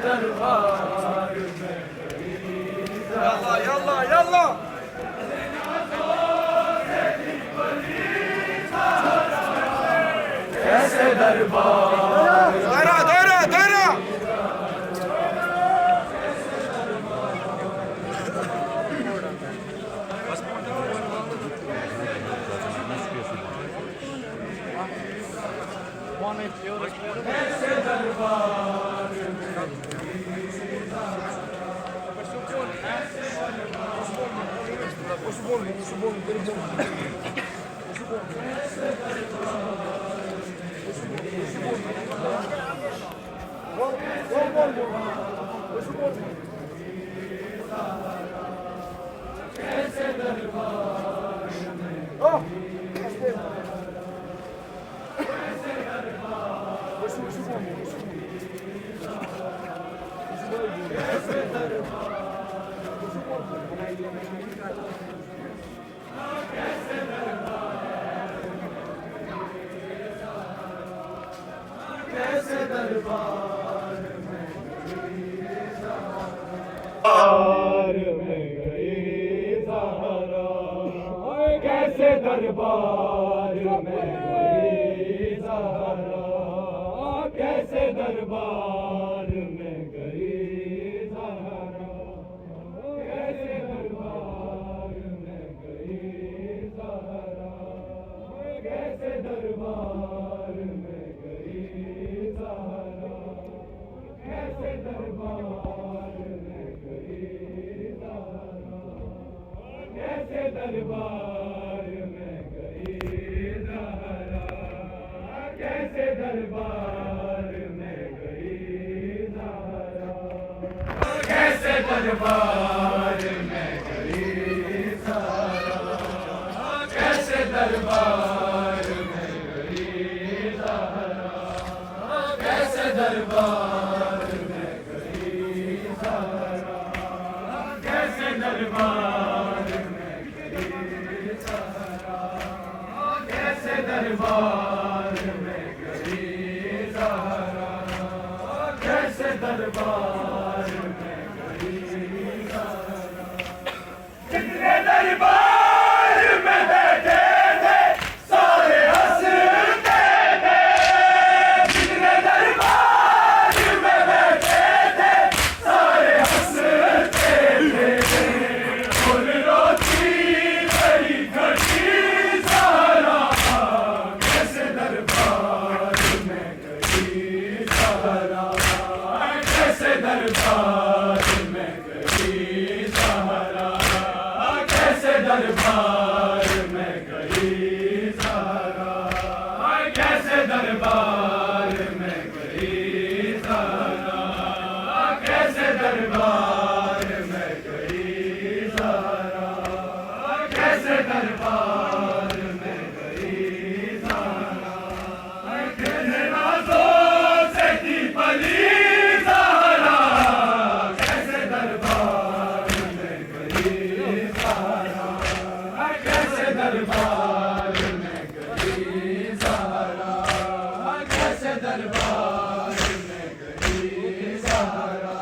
दरबार में Yalla Yalla Yalla कैसे दरबार दायरा दायरा दायरा कैसे दरबार कैसे दरबार में गई ज़हरा कैसे दरबार में गई ज़हरा कैसे दरबार में गई ज़हरा कैसे दरबार में गई ज़हरा कैसे दरबार में गई ज़हरा कैसे दरबार में गई ज़हरा कैसे दरबार में गई ज़हरा कैसे दरबार में गई ज़हरा कैसे दरबार में गई ज़हरा कैसे दरबार में गई ज़हरा कैसे दरबार कैसे दरबार में गई ज़हरा कैसे दरबार में गई ज़हरा कितने दरबार में बैठे थे सारे हंसते थे कितने दरबार में बैठे थे सारे हंसते थे फुल रोटी बड़ी घटी दरबार में गई ज़हरा कैसे दरबार में गई ज़हरा कैसे दरबार में गई ज़हरा कैसे दरबार में गई ज़हरा कैसे दरबार में गई ज़हरा कितने नाज़ों से थी पली दरबार में गई ज़हरा कैसे दरबार में गई ज़हरा कैसे दरबार में गई ज़हरा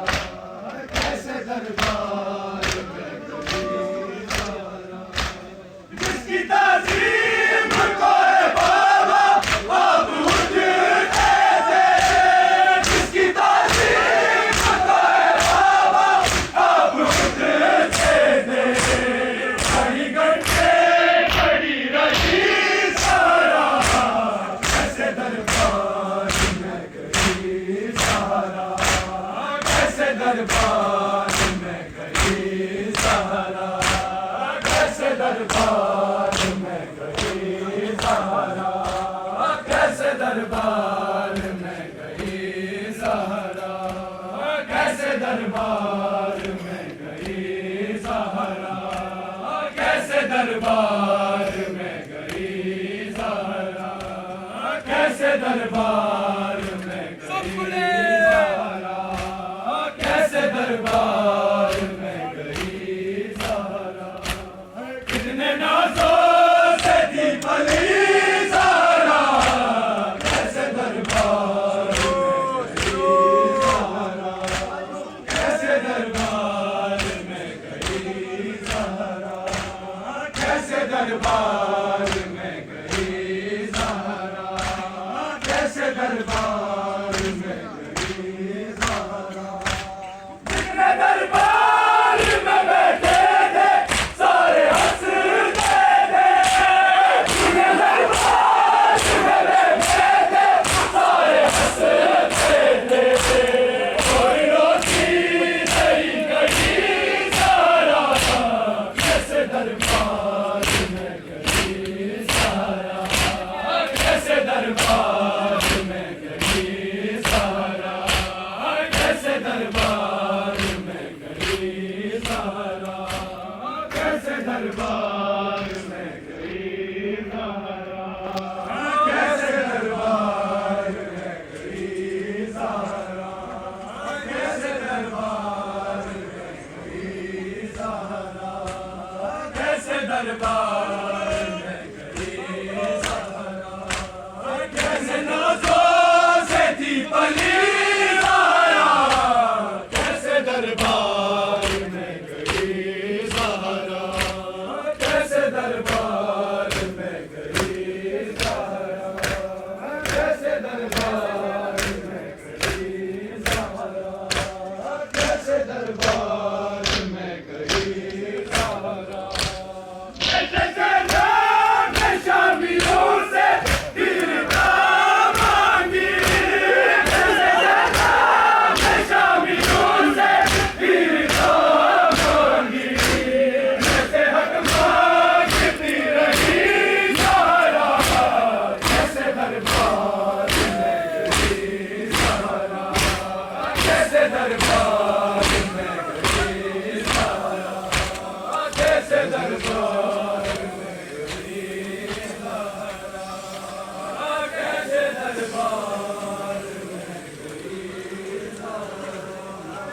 जिसकी ताज़ीम को बाबा आप उठते थे जिसकी ताज़ीम को बाबा आप उठते थे बड़ी घंटे कैसे दरबार में गई ज़हरा कैसे दरबार में गई ज़हरा कैसे दरबार में गई ज़हरा कैसे दरबार में गई ज़हरा कैसे दरबार में गई ज़हरा कैसे दरबार में गई ज़हरा कैसे दरबार